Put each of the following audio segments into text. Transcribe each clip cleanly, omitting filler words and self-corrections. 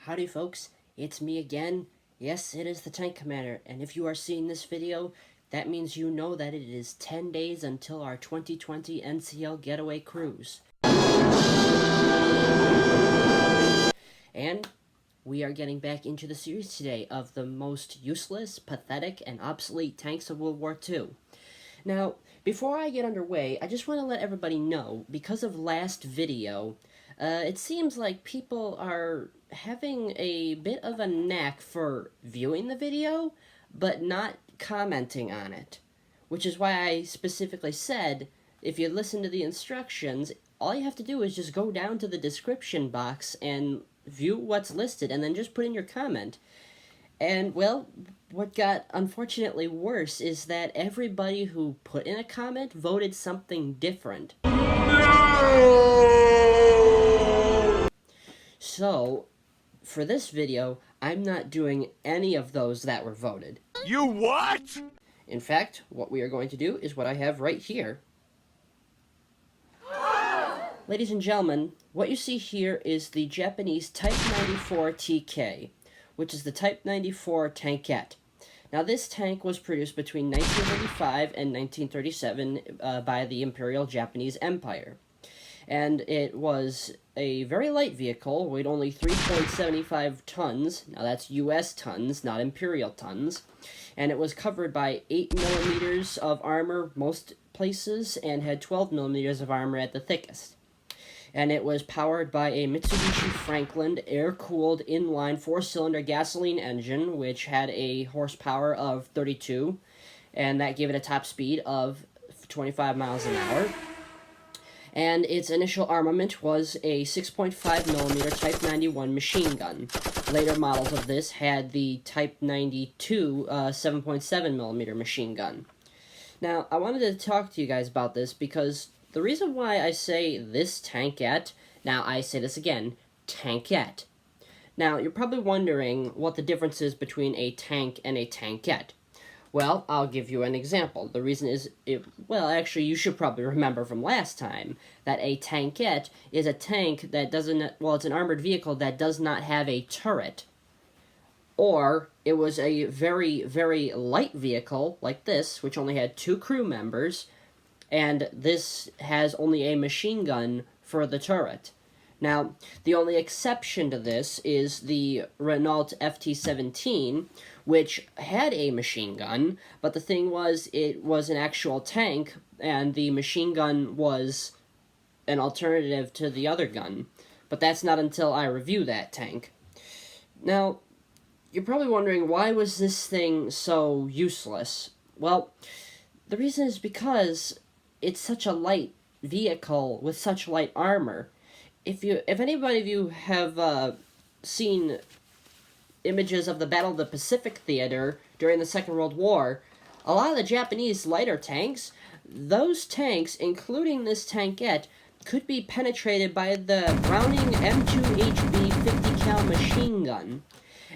Howdy folks, it's me again. Yes, it is the Tank Commander, and if you are seeing this video, that means you know that it is 10 days until our 2020 NCL Getaway cruise. And we are getting back into the series today of the most useless, pathetic, and obsolete tanks of World War II. Now, before I get underway, I just want to let everybody know, because of last video, it seems like people are having a bit of a knack for viewing the video, but not commenting on it. Which is why I specifically said, if you listen to the instructions, all you have to do is just go down to the description box and view what's listed, and then just put in your comment. And, well, what got unfortunately worse is that everybody who put in a comment voted something different. So, for this video, I'm not doing any of those that were voted. You what? In fact, what we are going to do is what I have right here. Ladies and gentlemen, what you see here is the Japanese Type 94 TK, which is the Type 94 tankette. Now, this tank was produced between 1935 and 1937 by the Imperial Japanese Empire. And it was a very light vehicle, weighed only 3.75 tons. Now, that's U.S. tons, not Imperial tons. And it was covered by 8 millimeters of armor most places, and had 12 millimeters of armor at the thickest. And it was powered by a Mitsubishi Franklin air-cooled inline 4-cylinder gasoline engine, which had a horsepower of 32, and that gave it a top speed of 25 miles an hour. And its initial armament was a 6.5mm Type 91 machine gun. Later models of this had the Type 92 7.7mm machine gun. Now, I wanted to talk to you guys about this because the reason why I say this tankette, now I say this again, tankette. Now, you're probably wondering what the difference is between a tank and a tankette. Well, I'll give you an example. The reason is, well, actually, you should probably remember from last time that a tankette is a tank that doesn't, well, it's an armored vehicle that does not have a turret. Or it was a very, very light vehicle like this, which only had 2 crew members, and this has only a machine gun for the turret. Now, the only exception to this is the Renault FT-17, which had a machine gun, but the thing was, it was an actual tank, and the machine gun was an alternative to the other gun. But that's not until I review that tank. Now, you're probably wondering, why was this thing so useless? Well, the reason is because it's such a light vehicle with such light armor. If anybody of you have seen images of the Battle of the Pacific Theater during the Second World War, a lot of the Japanese lighter tanks, those tanks, including this tankette, could be penetrated by the Browning M2HB 50 cal machine gun.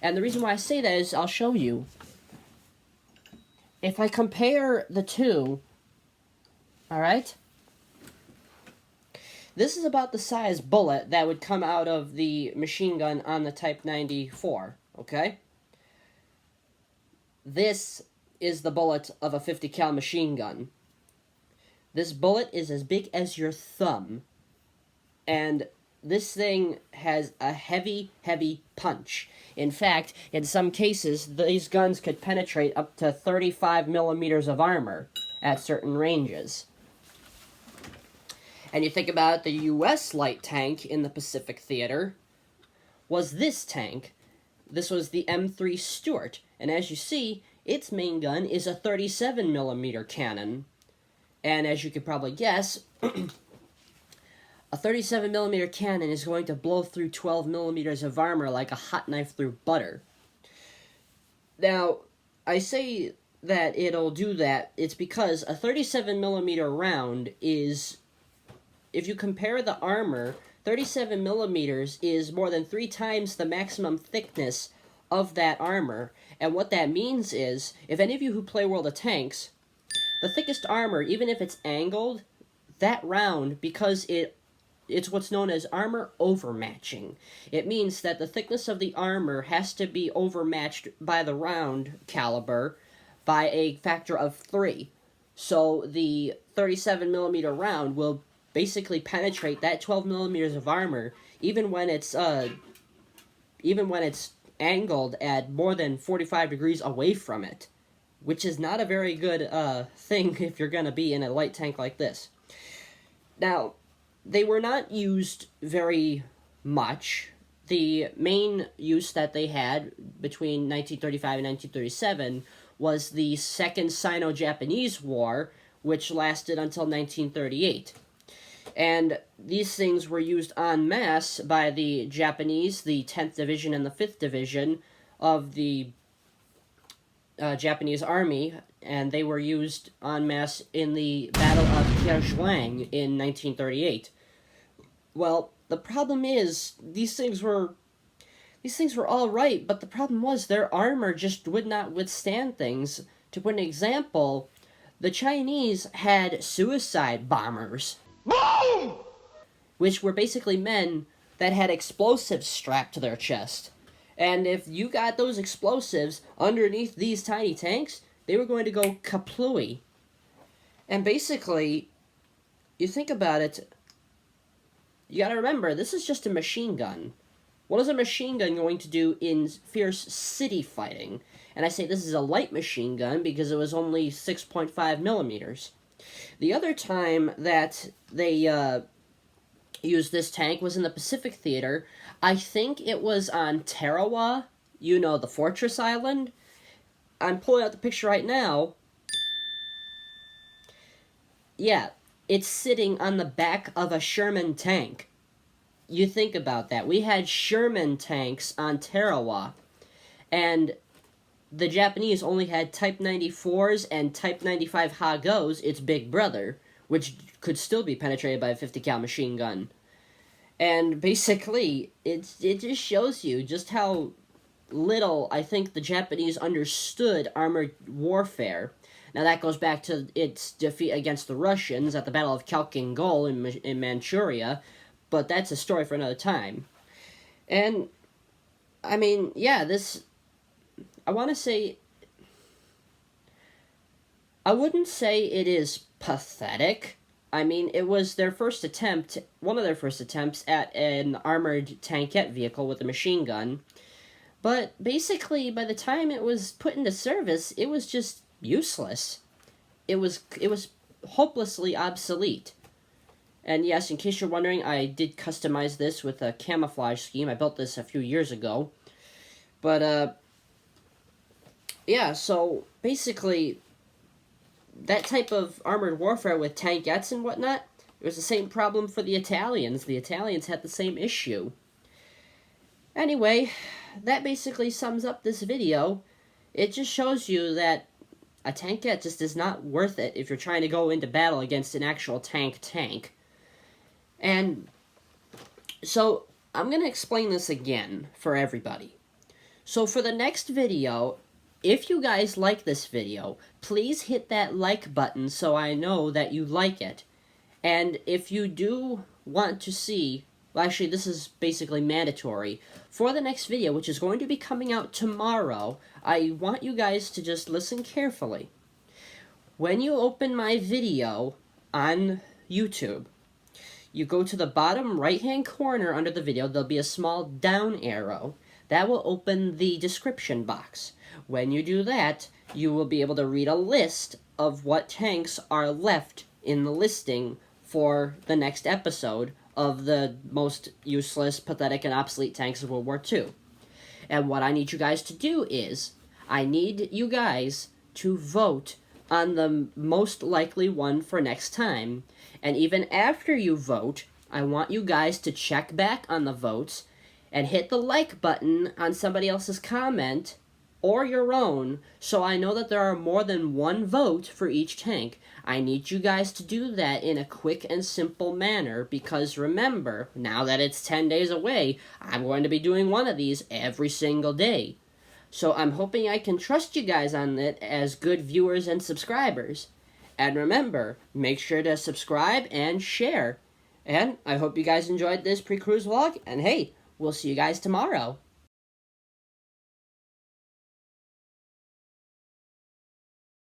And the reason why I say that is, I'll show you. If I compare the two, alright? This is about the size bullet that would come out of the machine gun on the Type 94, okay? This is the bullet of a 50 cal machine gun. This bullet is as big as your thumb, and this thing has a heavy, heavy punch. In fact, in some cases, these guns could penetrate up to 35 millimeters of armor at certain ranges. And you think about the U.S. light tank in the Pacific Theater was this tank. This was the M3 Stuart, and as you see, its main gun is a 37mm cannon. And as you could probably guess, a 37mm cannon is going to blow through 12 millimeters of armor like a hot knife through butter. Now, I say that it'll do that, it's because a 37mm round is, if you compare the armor, 37 millimeters is more than 3 times the maximum thickness of that armor. And what that means is, if any of you who play World of Tanks, the thickest armor, even if it's angled, that round, because it it's what's known as armor overmatching. It means that the thickness of the armor has to be overmatched by the round caliber by a factor of 3. So the 37 millimeter round will basically penetrate that 12 millimeters of armor, even when it's angled at more than 45 degrees away from it, which is not a very good thing if you're going to be in a light tank like this. Now, they were not used very much. The main use that they had between 1935 and 1937 was the Second Sino-Japanese War, which lasted until 1938. And these things were used en masse by the Japanese, the 10th Division and the 5th Division of the Japanese Army, and they were used en masse in the Battle of Kyajuang in 1938. Well, the problem is, these things were all right, but the problem was their armor just would not withstand things. To put an example, the Chinese had suicide bombers. Boom! Which were basically men that had explosives strapped to their chest. And if you got those explosives underneath these tiny tanks, they were going to go kaplooey. And basically, you think about it, you gotta remember, this is just a machine gun. What is a machine gun going to do in fierce city fighting? And I say this is a light machine gun because it was only 6.5 millimeters. The other time that they used this tank was in the Pacific Theater. I think it was on Tarawa, you know, the fortress island. I'm pulling out the picture right now. Yeah, it's sitting on the back of a Sherman tank. You think about that. We had Sherman tanks on Tarawa, and the Japanese only had Type 94s and Type 95 Ha-Go's, its big brother, which could still be penetrated by a 50 cal machine gun. And basically, it just shows you just how little I think the Japanese understood armored warfare. Now that goes back to its defeat against the Russians at the Battle of Khalkhin Gol in Manchuria, but that's a story for another time. And, I mean, yeah, I want to say, I wouldn't say it is pathetic. I mean, it was their first attempt, one of their first attempts at an armored tankette vehicle with a machine gun. But basically, by the time it was put into service, it was just useless. It was hopelessly obsolete. And yes, in case you're wondering, I did customize this with a camouflage scheme. I built this a few years ago. But, yeah, so basically, that type of armored warfare with tankettes and whatnot, it was the same problem for the Italians. The Italians had the same issue. Anyway, that basically sums up this video. It just shows you that a tankette just is not worth it if you're trying to go into battle against an actual tank. And so, I'm going to explain this again for everybody. So for the next video, if you guys like this video, please hit that like button so I know that you like it. And if you do want to see, well, actually this is basically mandatory, for the next video, which is going to be coming out tomorrow, I want you guys to just listen carefully. When you open my video on YouTube, you go to the bottom right-hand corner under the video, there'll be a small down arrow. That will open the description box. When you do that, you will be able to read a list of what tanks are left in the listing for the next episode of the most useless, pathetic, and obsolete tanks of World War II. And what I need you guys to do is, I need you guys to vote on the most likely one for next time. And even after you vote, I want you guys to check back on the votes and hit the like button on somebody else's comment or your own, so I know that there are more than one vote for each tank. I need you guys to do that in a quick and simple manner, because remember, now that it's 10 days away, I'm going to be doing one of these every single day. So I'm hoping I can trust you guys on it as good viewers and subscribers. And remember, make sure to subscribe and share. And I hope you guys enjoyed this pre-cruise vlog, and hey, we'll see you guys tomorrow.